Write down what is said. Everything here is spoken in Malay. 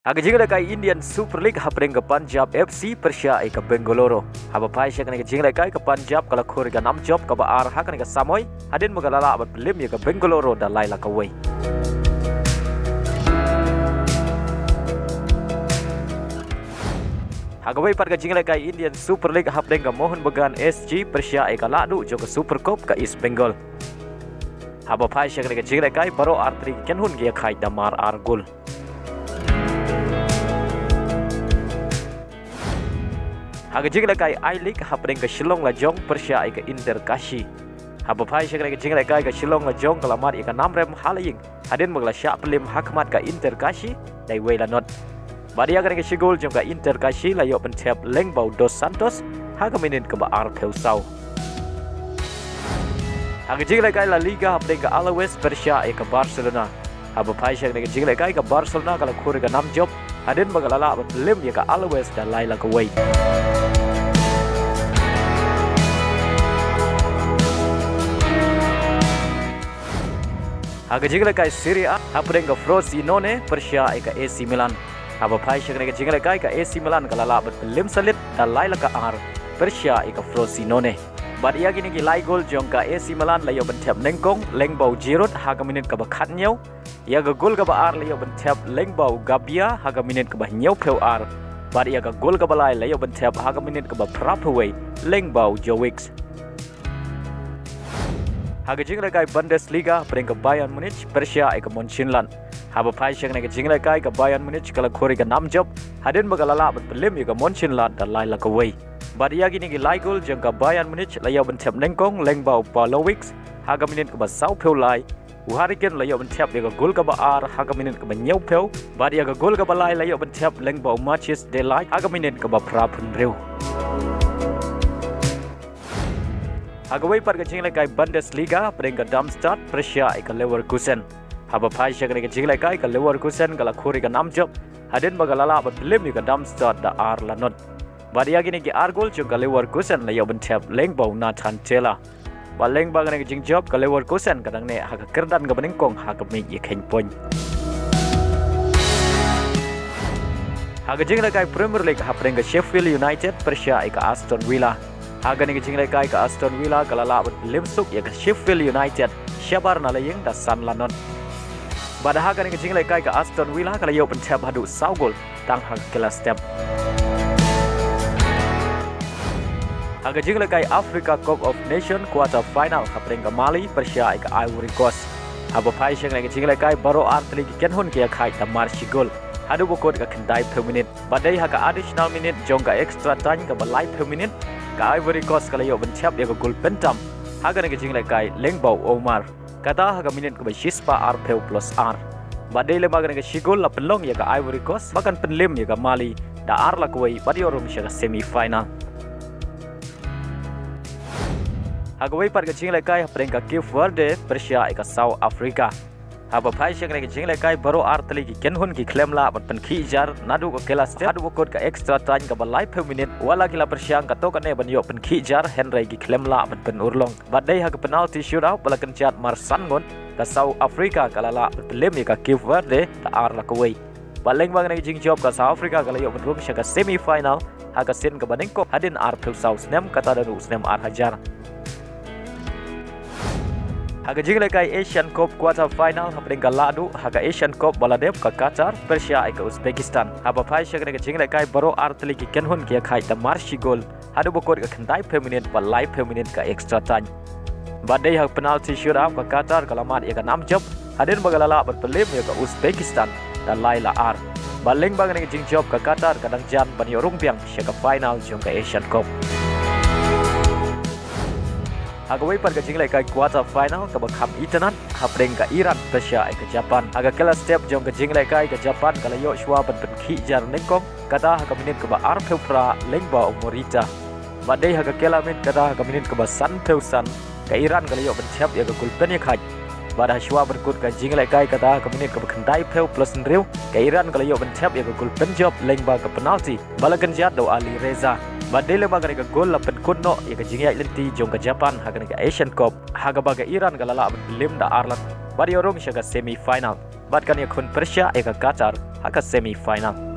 Aga jingle kai Indian Super League hapring ke Punjab FC Persia ke Bengaluru. Haba pai syakane ke jingle kai ke Punjab kala khori ke 6 job ke baar hakane ke Samoy hadin magalala abat belim ya ke Bengaluru dan laila ke wei. Haga wei par ke jingle kai Indian Super League hapring ke Mohun Bagan SG Persia ke ladu jo ke Super Cup ke East Bengal. Haba pai syakane ke jingle kai baro artri kenhun ge khai damar argul. Haga jingle kai I-League hapring ke Shillong la jong Persia ke Inter Kashi. Haba pai syakane ke jingle kai ke Shillong la jong kalamat ke namrem halaying. Hadin magla syak pelim hakmat ke Inter Kashi dai wei la not. Badia ke Shigol jong ke Inter Kashi la yok Thep Lengbau Dos Santos haga Minit ke baar Peusau. Haga jingle kai La Liga hapring ke Alaves Persia ke Barcelona. Haba pai syakane ke jingle kai ke Barcelona kala khori ke 6 job hadin magalala abat belim ya ke Alaves dan laila ke wei. Haga jingle kai Serie A hapring ke Frosinone Persia ke AC Milan. Haba pai syakane ke jingle kai ke AC Milan kala labat belim salit dan laila ke ar Persia ke Frosinone. Bad ia gini ki lai gol jong ka AC Milan layo Thep nengkong lengbau Giroud haga Minit ke bakhat nyau. Ia ga gol ke baar layo Thep lengbau Gabia haga Minit ke bah nyau peu ar. Bad ia ga gol ke balai layo Thep haga Minit ke bah prapaway lengbau Jowix. Haga jingle kai Bundesliga bring ke Bayern Munich Persia ke Mönchengladbach. Haba pai syakane ke jingle kai ke Bayern Munich kala khori ke 6 job hadin magalala bat belim ke Mönchengladbach dan laila ke wei. Bad ia gini ki lai gol jong ke Bayern Munich layo Thep nengkong lengbau Pavlovic haga Minit ke bah sau peu lai. Uhariken layo Thep ke gol ke baar haga Minit ke bah nyau peu. Bad ia ke gol ke balai layo Thep lengbau Matches Delight haga Minit ke bah prapun reu. Haga wei par ke jingle kai Bundesliga bring ke Darmstadt Persia ke Leverkusen. Haba pai syakane ke jingle kai ke Leverkusen kala khori ke 6 job hadin magalala abat belim ke Darmstadt da ar lanot. Badia gini ki argul jong ke Leverkusen layo Thep lengbau Nathan Tella. Ba lengbau ke jing job ke Leverkusen kadang ne haga kerdan ke benengkong haga mi ye khen poin. Haga jingle kai Premier League hapring ke Sheffield United Persia ke Aston Villa. Haga ni ke jingle kai ke Aston Villa kala labat belim suk ye ke Sheffield United syabar nalaying da san lanon. Pada haga ni ke jingle kai ke Aston Villa kala yo Thep hadu sau gol tang haga kelas step. Haga jingle kai Africa Cup of Nations quarter final hapring ke Mali Persia ke Ivory Coast. Haba pai syakane ke jingle kai baro artli ke kenhun ke khai da marshi gol. Hadu bokot ke kendai per minit. Badai haga additional minute jong ke extra time ke balai per minute. Ka Ivory Coast kala yo Thep ya ke gol pentam. Haga ni ke jingle kai lengbau Omar. Kata haga Minit ke Shispa R peu plus R. Badai le maga ni ke Shigol la pelong ya ke Ivory Coast bahkan penlim ya ke Mali da R la kuai badi orang sya ke semi final. Haga wei par ke jingle kai hapring ke Cape Verde Persia ke South Africa. Haba pai syakane ke jingle kai baro artli ki kenhun ki klem la bat pen khijar nadu ke kelas hadu bokot ke extra time ke balai per minute wala kila persiang ka to kane ban yo pen khijar Henry ki klem la bat pen urlong badai haga penalty shootout bala kencat marsan ngon ke South Africa kala la pelem ka Cape Verde ta ar la kawai baleng bang ne jing job ke South Africa kala yo pen rum sya ke semi final haga sen ke banengko hadin ar peu South snem kata danu snem ar hajar. Haga jingle kai Asian Cup quarter final hapring ke ladu haga Asian Cup baladep ke Qatar Persia ke Uzbekistan. Haba pai syakane ke jingle kai baro artli ki kenhun ke khai da marshi gol hadu bokot ke kendai per minute balai per minute ke extra time. Badai hak penalty shootout ke Qatar kalamat ya ke 6 job hadin bagalala berpelim ya ke Uzbekistan dan laila ar. Baleng bang ni jing job ke Qatar kadang jan bani Rung sya ke final jong ke Asian Cup. Haga wei par ke jingle kai quarter final ke bakham itanan hapring ke Iran Persia ke Japan. Haga kelas step jong ke jingle kai ke Japan kala yo shwa ban pen khijar nengkong kata haga Minit ke ba ar peu pra lengbau Morita. Badai haga kelamin kata haga Minit ke ba san peu san ke Iran kala yo Thep ya ke gol pen ye khai. Bada shwa berkut ke jingle kai kata haga Minit ke kendai peu plus nriu ke Iran kala yo Thep ya ke gol pen job lengba ke penalti bala kenjat do Ali Reza. Badai le maga ke gol la pen kunno ya ke jingai lenti jong ke Japan haga ke Asian Cup haga baga Iran kala la belim da arlan badi orang sya ke semi final. Bad kan ya kun Persia ya ke Qatar haka semi final.